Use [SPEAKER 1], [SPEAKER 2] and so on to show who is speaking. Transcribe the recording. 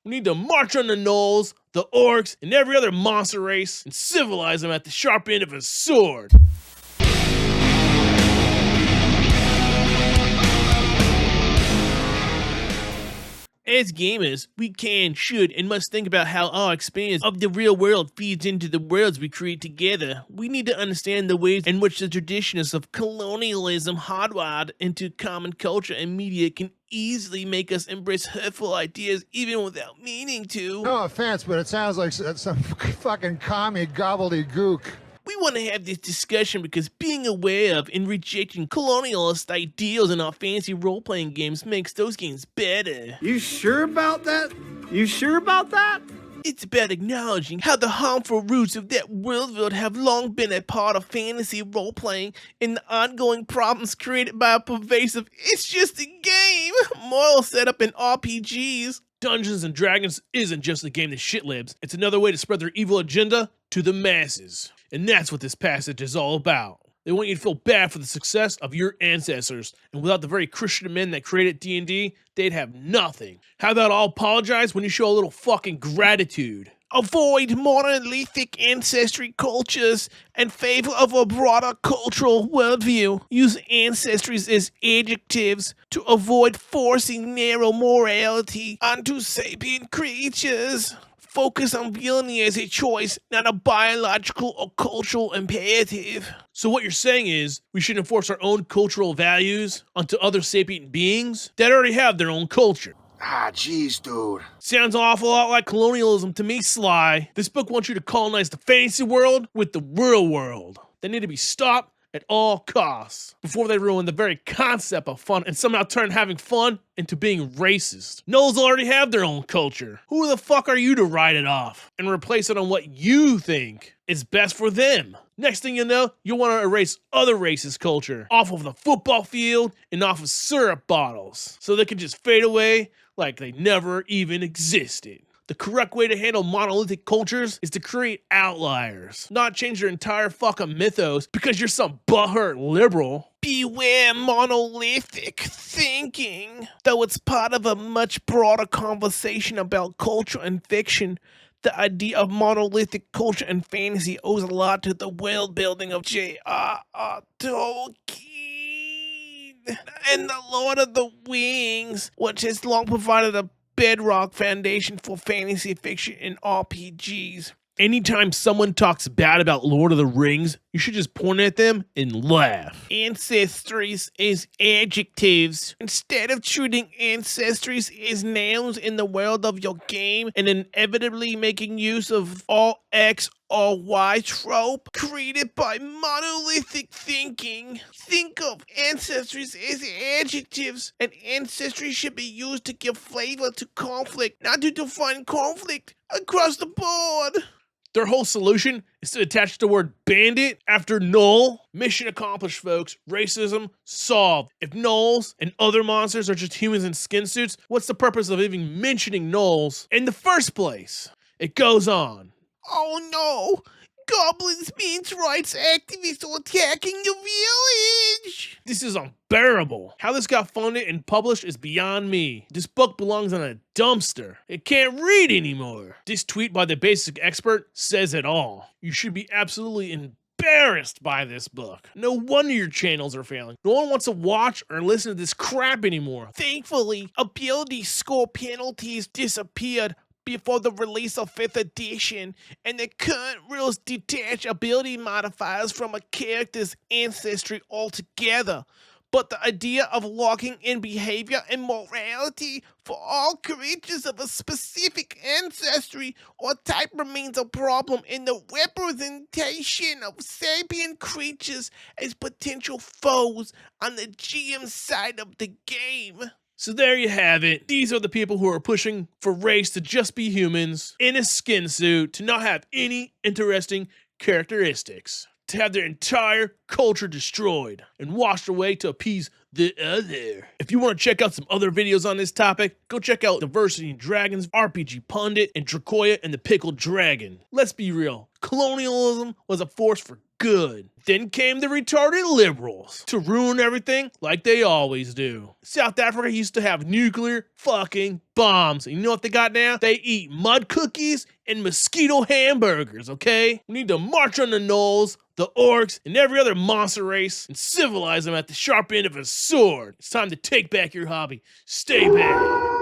[SPEAKER 1] We need to march on the gnolls, the orcs, and every other monster race and civilize them at the sharp end of a sword. As gamers, we can, should, and must think about how our experience of the real world feeds into the worlds we create together. We need to understand the ways in which the traditions of colonialism hardwired into common culture and media can easily make us embrace hurtful ideas even without meaning to.
[SPEAKER 2] No offense, but it sounds like some fucking commie gobbledygook.
[SPEAKER 1] We want to have this discussion because being aware of and rejecting colonialist ideals in our fantasy role-playing games makes those games better.
[SPEAKER 3] You sure about that? You sure about that?
[SPEAKER 1] It's about acknowledging how the harmful roots of that worldview have long been a part of fantasy role-playing and the ongoing problems created by a pervasive "it's just a game" moral setup in RPGs. Dungeons & Dragons isn't just a game to shitlibs, it's another way to spread their evil agenda to the masses. And that's what this passage is all about. They want you to feel bad for the success of your ancestors, and without the very Christian men that created D&D, they'd have nothing. How about I'll apologize when you show a little fucking gratitude? Avoid monolithic ancestry cultures in favor of a broader cultural worldview. Use ancestries as adjectives to avoid forcing narrow morality onto sapient creatures. Focus on viewing it as a choice, not a biological or cultural imperative. So what you're saying is, we should enforce our own cultural values onto other sapient beings that already have their own culture.
[SPEAKER 4] Ah, jeez, dude.
[SPEAKER 1] Sounds an awful lot like colonialism to me, Sly. This book wants you to colonize the fantasy world with the real world. They need to be stopped at all costs before they ruin the very concept of fun and somehow turn having fun into being racist. Gnolls already have their own culture. Who the fuck are you to write it off and replace it on what you think is best for them? Next thing you know, you'll want to erase other races' culture off of the football field and off of syrup bottles so they can just fade away like they never even existed. The correct way to handle monolithic cultures is to create outliers, not change their entire fucking mythos because you're some butthurt liberal. Beware monolithic thinking. Though it's part of a much broader conversation about culture and fiction, the idea of monolithic culture and fantasy owes a lot to the world building of J.R.R. Tolkien and the Lord of the Rings, which has long provided a bedrock foundation for fantasy fiction and RPGs. Anytime someone talks bad about Lord of the Rings, you should just point at them and laugh. Ancestries is adjectives. Instead of treating ancestries as nouns in the world of your game and inevitably making use of all X or Y trope created by monolithic thinking, think of ancestries as adjectives, and ancestry should be used to give flavor to conflict, not to define conflict across the board. Their whole solution is to attach the word bandit after gnoll. Mission accomplished, folks. Racism solved. If gnolls and other monsters are just humans in skin suits, what's the purpose of even mentioning gnolls in the first place? It goes on. Oh no! Goblins means rights activists are attacking the village! This is unbearable. How this got funded and published is beyond me. This book belongs on a dumpster. It can't read anymore. This tweet by the basic expert says it all. You should be absolutely embarrassed by this book. No wonder your channels are failing. No one wants to watch or listen to this crap anymore. Thankfully, ability score penalties disappeared before the release of 5th edition, and the current rules detach ability modifiers from a character's ancestry altogether. But the idea of locking in behavior and morality for all creatures of a specific ancestry or type remains a problem in the representation of sapient creatures as potential foes on the GM side of the game. So there you have it. These are the people who are pushing for race to just be humans in a skin suit, to not have any interesting characteristics, to have their entire culture destroyed and washed away to appease the other. If you want to check out some other videos on this topic, go check out Diversity in Dragons, RPG Pundit, and Dracoya and the Pickled Dragon. Let's be real, colonialism was a force for good. Then came the retarded liberals to ruin everything like they always do. South Africa used to have nuclear fucking bombs. And you know what they got now? They eat mud cookies and mosquito hamburgers, okay? We need to march on the gnolls, the orcs, and every other monster race and civilize them at the sharp end of a sword. It's time to take back your hobby. Stay bad.